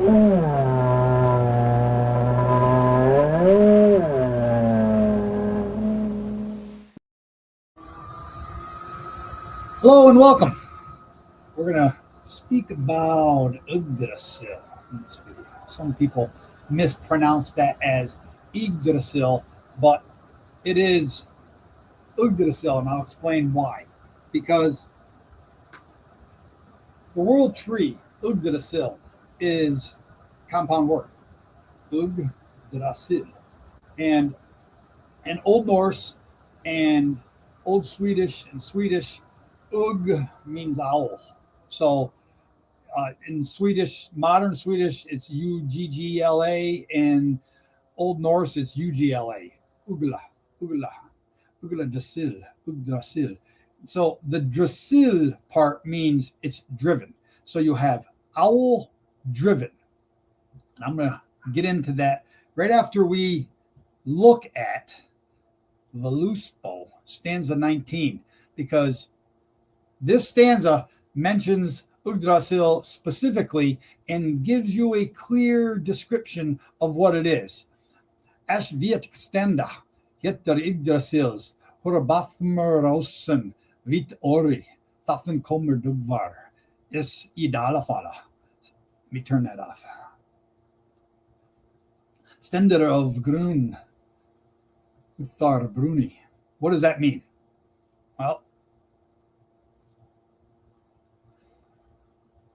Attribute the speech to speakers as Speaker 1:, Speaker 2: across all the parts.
Speaker 1: Hello and welcome. We're going to speak about Yggdrasil in this video. Some people mispronounce that as Yggdrasil, but it is Yggdrasil, and I'll explain why. Because the world tree, Yggdrasil, is a compound word, Yggdrasil. And in Old Norse and Old Swedish and Swedish, Ugg means owl. So in Swedish, modern Swedish, it's Uggla. In Old Norse, it's Ugla. Ugla, Ugla, Yggdrasil, Yggdrasil. So the drasil part means it's driven. So you have owl driven. And I'm going to get into that right after we look at Voluspo, stanza 19, because this stanza mentions Yggdrasil specifically and gives you a clear description of what it is. Ash viet stenda, heter Yggdrasils, Horbathmerosen, vit ori, Thathen kommer dugvar, is idalafala. Let me turn that off. Stender of grun, uthar bruni. What does that mean? Well,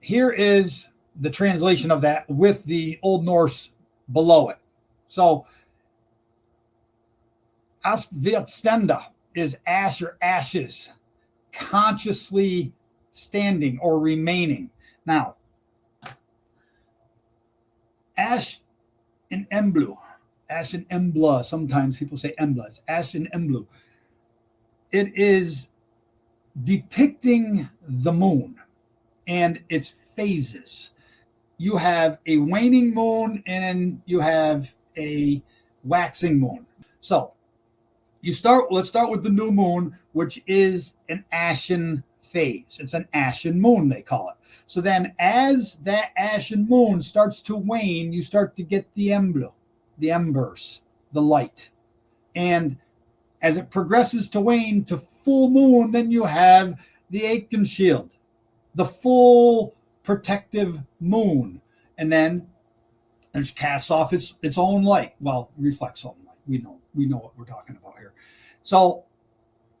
Speaker 1: here is the translation of that with the Old Norse below it. So, Astvitstenda is ash or ashes, consciously standing or remaining. Now, ash and emblu, ash and embla, sometimes people say embla, it's ash and emblu. It is depicting the moon and its phases. You have a waning moon and you have a waxing moon. So let's start with the new moon, which is an ashen phase. It's an ashen moon, they call it. So then as that ashen moon starts to wane, you start to get the embers, the light. And as it progresses to wane to full moon, then you have the Aiken shield, the full protective moon, and then it casts off its own light. Well, reflects own light. We know what we're talking about here. So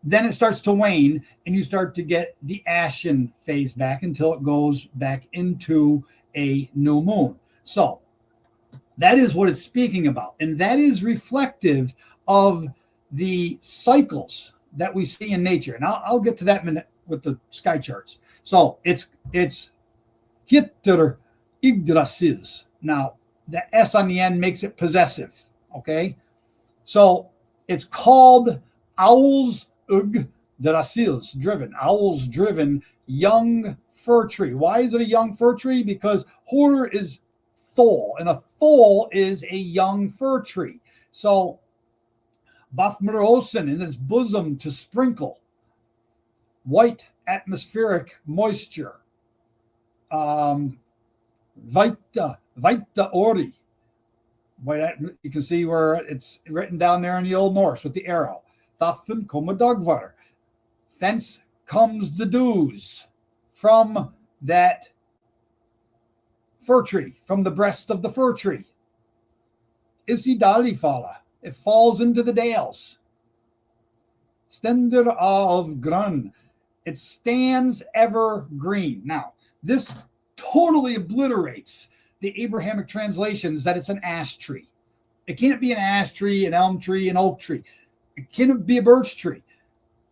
Speaker 1: then it starts to wane, and you start to get the ashen phase back until it goes back into a new moon. So that is what it's speaking about, and that is reflective of the cycles that we see in nature. And I'll get to that in a minute with the sky charts. So it's Hitter Yggdrasils. Now, the S on the end makes it possessive, okay? So it's called Owls Yggdrasils, driven. Owls driven young fir tree. Why is it a young fir tree? Because Horror is thole, and a thole is a young fir tree. So Bathmerosen in its bosom to sprinkle white atmospheric moisture. Vaita ori. You can see where it's written down there in the Old Norse with the arrow. Thathen kommer dagvar. Thence comes the dews from that fir tree, from the breast of the fir tree. Isidalifala. It falls into the dales. Stender of grun. It stands ever green. Now, this totally obliterates the Abrahamic translations that it's an ash tree. It can't be an ash tree, an elm tree, an oak tree. It can't be a birch tree.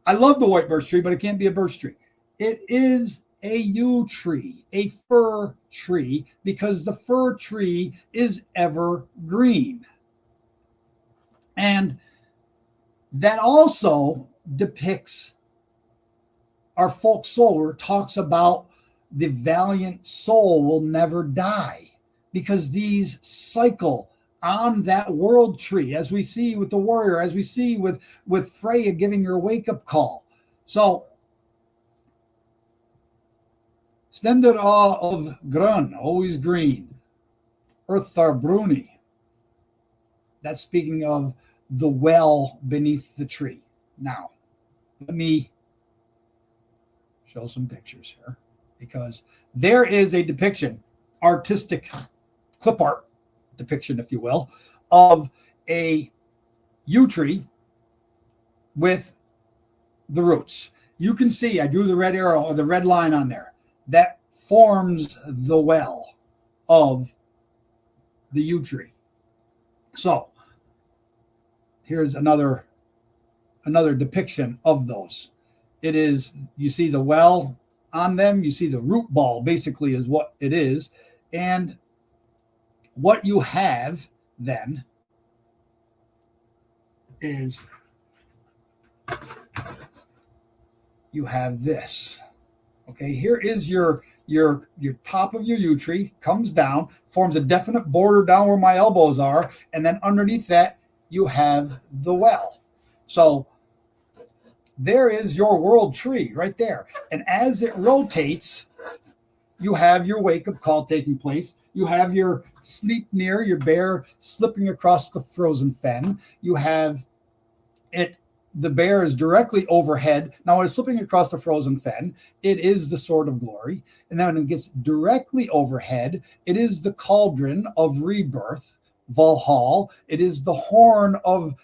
Speaker 1: I love the white birch tree, but it can't be a birch tree. It is a yew tree, a fir tree, because the fir tree is evergreen. And that also depicts our folk soul, where it talks about the valiant soul will never die, because these cycle on that world tree, as we see with the warrior, as we see with Freya giving her wake-up call. So Stender of grun, always green. Bruni. That's speaking of the well beneath the tree. Now, let me show some pictures here, because there is a depiction, artistic clip art depiction, if you will, of a yew tree with the roots. You can see I drew the red arrow or the red line on there. That forms the well of the yew tree. So here's another depiction of those. It is, you see the well on them, you see the root ball basically is what it is. And what you have then is you have this. Okay, here is your top of your yew tree, comes down, forms a definite border down where my elbows are, and then underneath that you have the well. So there is your world tree right there. And as it rotates, you have your wake-up call taking place. You have your sleep near, your bear slipping across the frozen fen. You have it, the bear is directly overhead. Now, when it's slipping across the frozen fen, it is the sword of glory. And then when it gets directly overhead, it is the cauldron of rebirth, Valhall. It is the horn of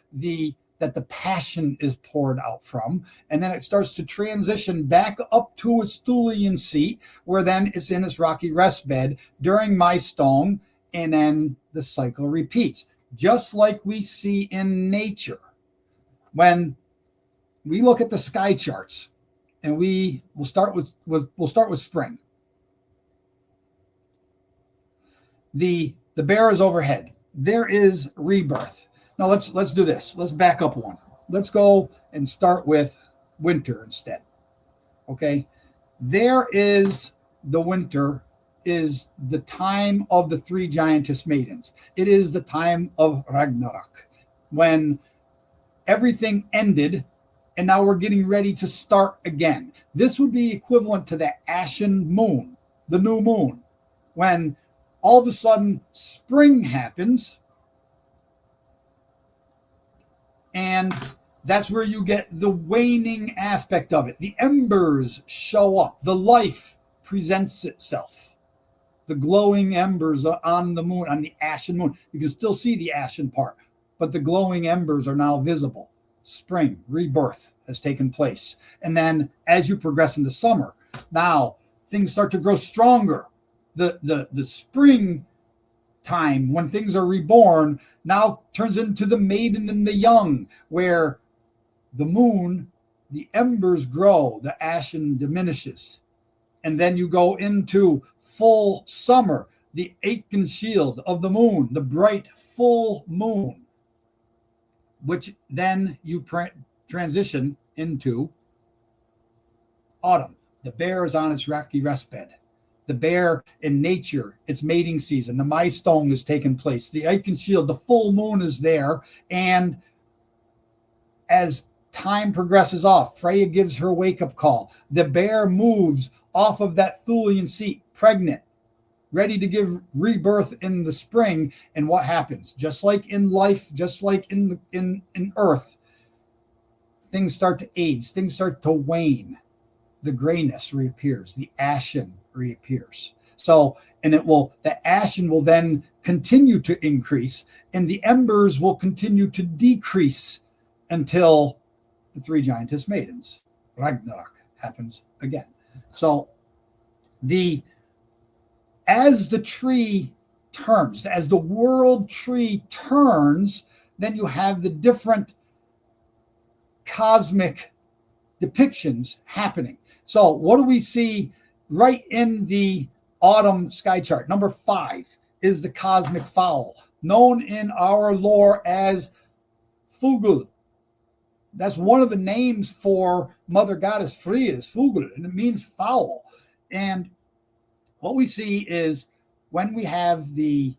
Speaker 1: that the passion is poured out from. And then it starts to transition back up to its Thulian seat, where then it's in its rocky rest bed during my stone. And then the cycle repeats, just like we see in nature. When we look at the sky charts, and we'll start with spring. The bear is overhead. There is rebirth. Now let's do this. Let's back up one. Let's go and start with winter instead. Okay. There is the winter, is the time of the three giantess maidens. It is the time of Ragnarok, when everything ended and now we're getting ready to start again. This would be equivalent to the ashen moon, the new moon, when all of a sudden spring happens. And that's where you get the waning aspect of it. The embers show up. The life presents itself. The glowing embers on the moon, on the ashen moon. You can still see the ashen part, but the glowing embers are now visible. Spring, rebirth has taken place. And then as you progress into summer, now things start to grow stronger. The spring time when things are reborn now turns into the maiden and the young, where the moon, the embers grow, the ashen diminishes. And then you go into full summer, the Aitken shield of the moon, the bright full moon, which then you transition into autumn. The bear is on its rocky rest bed. The bear in nature, its mating season, the milestone has taken place. The Aitken shield, the full moon is there. And as time progresses off, Freya gives her wake-up call. The bear moves off of that Thulian seat, pregnant, ready to give rebirth in the spring. And what happens? Just like in life, just like in earth, things start to age, things start to wane. The grayness reappears, the ashen reappears. So, and the ashen will then continue to increase, and the embers will continue to decrease until the three giantess maidens, Ragnarok, happens again. So, as the tree turns, as the world tree turns, then you have the different cosmic depictions happening. So what do we see right in the autumn sky chart? Number 5 is the cosmic fowl, known in our lore as Fugl. That's one of the names for Mother Goddess Freya, is Fugl, and it means fowl. And what we see is when we have the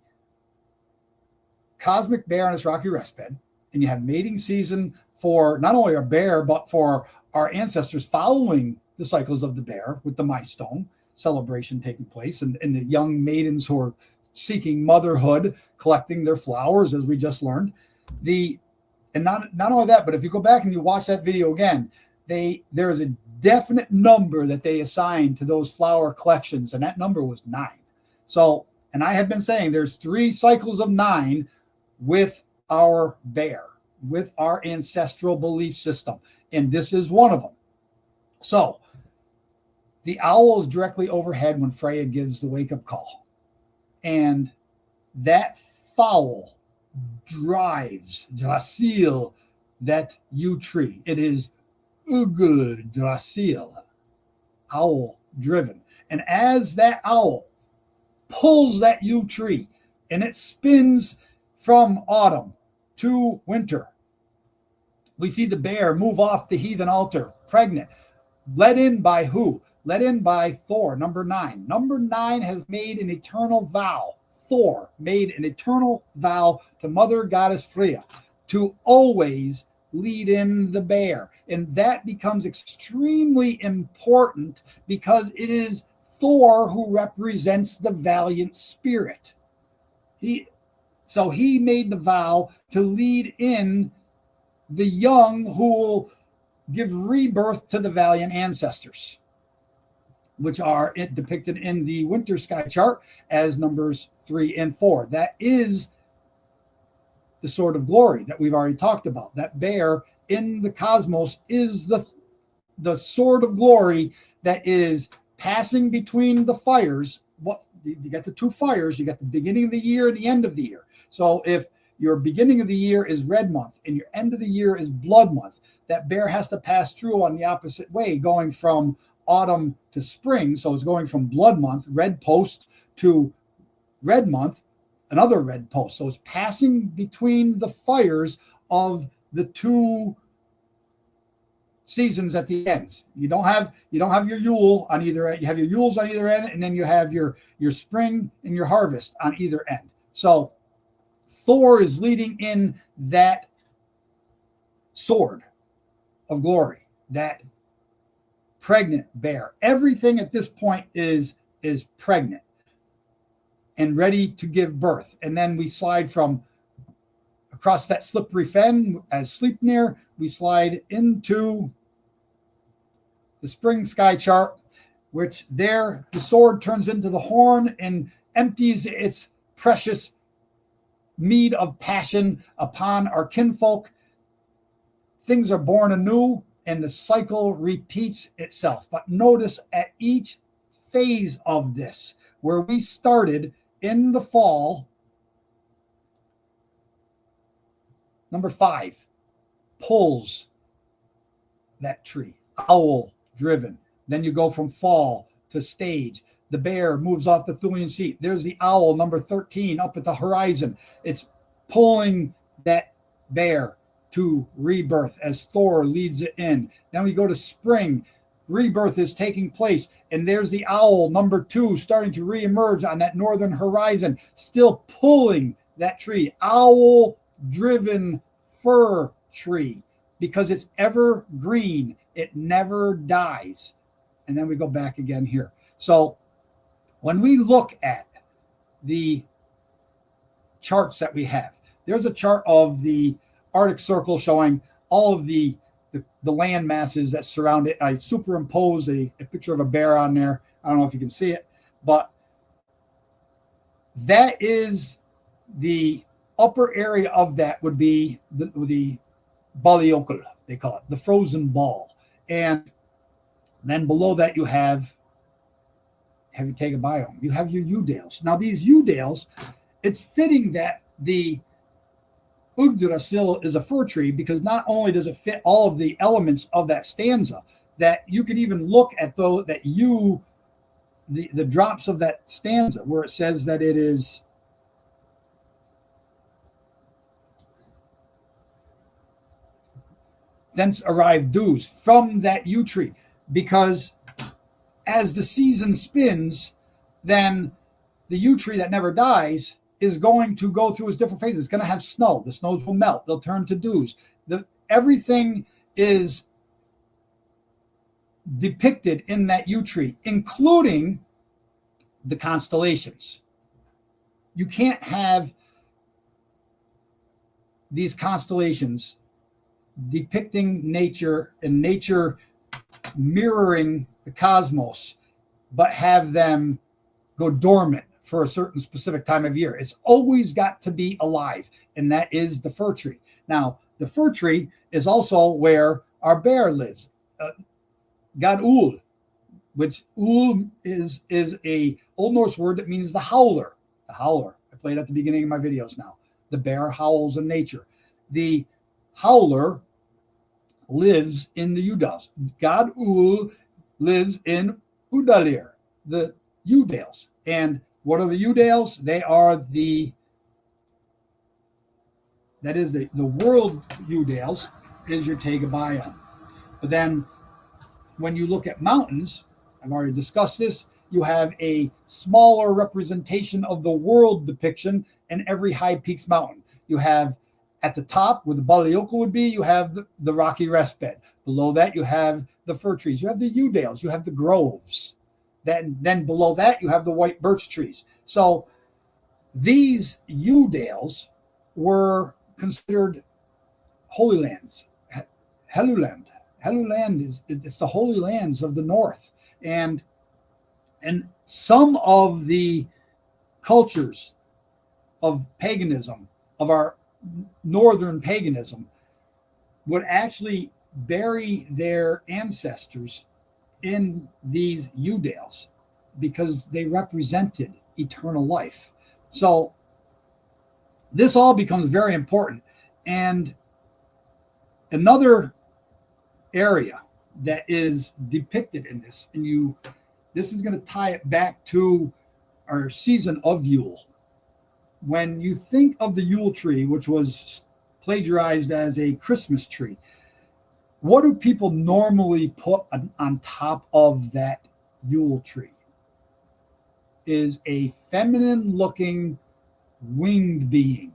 Speaker 1: cosmic bear on its rocky rest bed, and you have mating season for not only our bear, but for our ancestors following the cycles of the bear with the milestone celebration taking place, and the young maidens who are seeking motherhood, collecting their flowers, as we just learned. And not only that, but if you go back and you watch that video again, there is a definite number that they assigned to those flower collections, and that number was 9. So, and I have been saying there's 3 cycles of 9 with our bear, with our ancestral belief system, and this is one of them. So, the owl is directly overhead when Freya gives the wake-up call, and that fowl drives Yggdrasil, that yew tree. It is Yggdrasil, owl driven. And as that owl pulls that yew tree and it spins from autumn to winter, we see the bear move off the heathen altar, pregnant, led in by who? Led in by Thor, number 9. Number 9 has made an eternal vow. Thor made an eternal vow to Mother Goddess Freya to always lead in the bear. And that becomes extremely important because it is Thor who represents the valiant spirit. He made the vow to lead in the young who will give rebirth to the valiant ancestors, which are depicted in the winter sky chart as numbers 3 and 4. That is the sword of glory that we've already talked about. That bear in the cosmos is the sword of glory that is passing between the fires. What you got, the 2 fires, you got the beginning of the year and the end of the year. So if your beginning of the year is red month and your end of the year is blood month, that bear has to pass through on the opposite way, going from autumn to spring. So it's going from blood month, red post, to red month, another red post. So it's passing between the fires of the 2 seasons at the ends. You don't have your Yule on either end. You have your Yules on either end, and then you have your spring and your harvest on either end. So Thor is leading in that sword of glory, that pregnant bear. Everything at this point is pregnant and ready to give birth. And then we slide from across that slippery fen as Sleipnir, we slide into the spring sky chart, which there the sword turns into the horn and empties its precious mead of passion upon our kinfolk. Things are born anew and the cycle repeats itself. But notice at each phase of this, where we started in the fall, number 5 pulls that tree, owl driven. Then you go from fall to stage. The bear moves off the Thulian seat. There's the owl, number 13, up at the horizon. It's pulling that bear to rebirth as Thor leads it in. Then we go to spring. Rebirth is taking place. And there's the owl, number 2, starting to reemerge on that northern horizon, still pulling that tree. Owl-driven fir tree, because it's evergreen. It never dies. And then we go back again here. So when we look at the charts that we have, there's a chart of the Arctic Circle showing all of the land masses that surround it. I superimposed a picture of a bear on there. I don't know if you can see it, but that is the upper area of that would be the Baliokul, they call it, the frozen ball. And then below that you have you take a biome. You have your Yew-dales. Now these Yew-dales, it's fitting that the Yggdrasil is a fir tree, because not only does it fit all of the elements of that stanza, that you can even look at the drops of that stanza where it says that it is thence arrive dews from that yew tree, because as the season spins, then the yew tree that never dies is going to go through its different phases. It's going to have snow. The snows will melt. They'll turn to dews. Everything is depicted in that yew tree, including the constellations. you can't have these constellations depicting nature and nature mirroring the cosmos, but have them go dormant for a certain specific time of year. It's always got to be alive, and that is the fir tree. Now, the fir tree is also where our bear lives. God Ul, which Ul is a Old Norse word that means the howler. The howler. I played at the beginning of my videos now. The bear howls in nature. The howler lives in the Udals. God Ul lives in Udalir, the Udales. And what are the Udales? They are the world Udales is your Tegabayan. But then when you look at mountains, I've already discussed this, you have a smaller representation of the world depiction in every High Peaks mountain. You have at the top, where the Balayoka would be, you have the rocky rest bed. Below that, you have the fir trees. You have the Udales. You have the groves. Then below that, you have the white birch trees. So these Udales were considered holy lands. Helluland. Helluland it's the holy lands of the north. And some of the cultures of paganism, of our Northern Paganism, would actually bury their ancestors in these Udales because they represented eternal life. So this all becomes very important. And another area that is depicted in this, and this is going to tie it back to our season of Yule. When you think of the Yew Tree, which was plagiarized as a Christmas tree, what do people normally put on top of that Yew Tree? Is a feminine-looking winged being,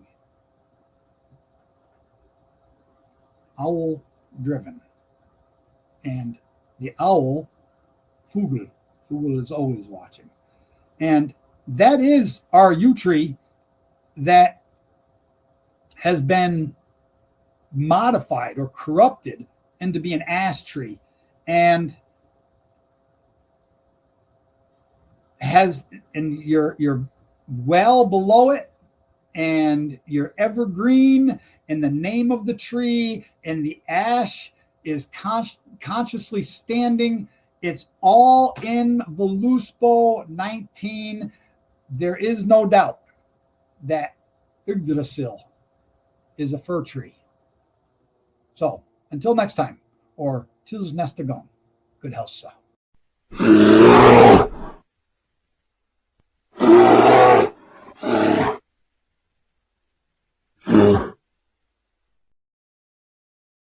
Speaker 1: owl-driven. And the owl, Fugl is always watching. And that is our Yew Tree that has been modified or corrupted into be an ash tree, and you're well below it, and you're evergreen, and the name of the tree and the ash is consciously standing. It's all in Voluspo 19. There is no doubt that Yggdrasil is a fir tree. So until next time, or tills nästa gång, good health.